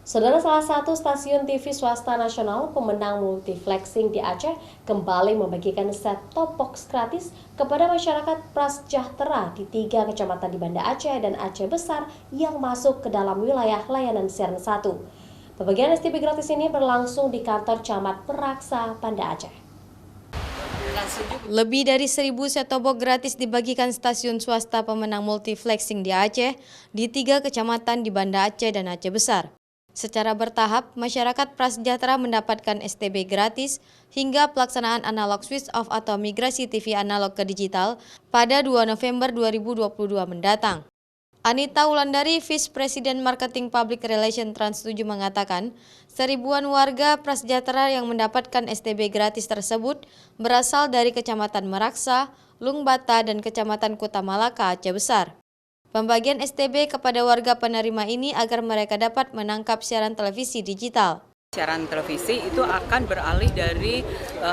Saudara, salah satu stasiun TV swasta nasional pemenang multiflexing di Aceh kembali membagikan set-top box gratis kepada masyarakat prasejahtera di 3 kecamatan di Banda Aceh dan Aceh Besar yang masuk ke dalam wilayah layanan siaran 1. Pembagian STB gratis ini berlangsung di kantor Camat Peraksa, Banda Aceh. Lebih dari 1.000 set-top box gratis dibagikan stasiun swasta pemenang multiflexing di Aceh di 3 kecamatan di Banda Aceh dan Aceh Besar. Secara bertahap, masyarakat prasejahtera mendapatkan STB gratis hingga pelaksanaan analog switch off atau migrasi TV analog ke digital pada 2 November 2022 mendatang. Anita Wulandari, Vice President Marketing Public Relation Trans 7 mengatakan, seribuan warga prasejahtera yang mendapatkan STB gratis tersebut berasal dari Kecamatan Meraksa, Lungbata, dan Kecamatan Kota Malaka, Aceh Besar. Pembagian STB kepada warga penerima ini agar mereka dapat menangkap siaran televisi digital. Siaran televisi itu akan beralih dari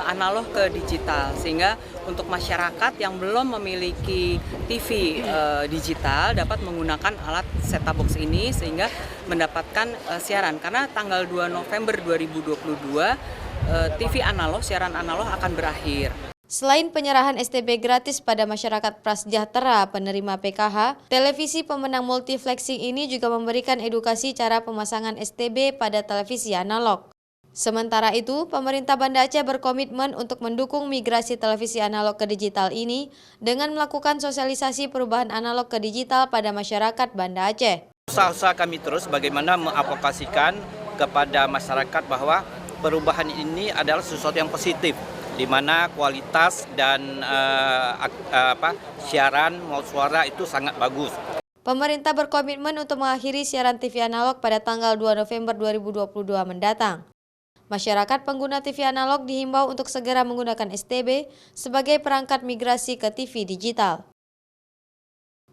analog ke digital, sehingga untuk masyarakat yang belum memiliki TV digital dapat menggunakan alat set-top box ini sehingga mendapatkan siaran. Karena tanggal 2 November 2022 TV analog, siaran analog akan berakhir. Selain penyerahan STB gratis pada masyarakat prasejahtera penerima PKH, televisi pemenang multiflexing ini juga memberikan edukasi cara pemasangan STB pada televisi analog. Sementara itu, pemerintah Banda Aceh berkomitmen untuk mendukung migrasi televisi analog ke digital ini dengan melakukan sosialisasi perubahan analog ke digital pada masyarakat Banda Aceh. Usaha-usaha kami terus bagaimana mengadvokasikan kepada masyarakat bahwa perubahan ini adalah sesuatu yang positif, di mana kualitas dan siaran maupun suara itu sangat bagus. Pemerintah berkomitmen untuk mengakhiri siaran TV analog pada tanggal 2 November 2022 mendatang. Masyarakat pengguna TV analog dihimbau untuk segera menggunakan STB sebagai perangkat migrasi ke TV digital.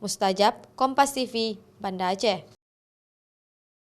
Mustajab, Kompas TV, Banda Aceh.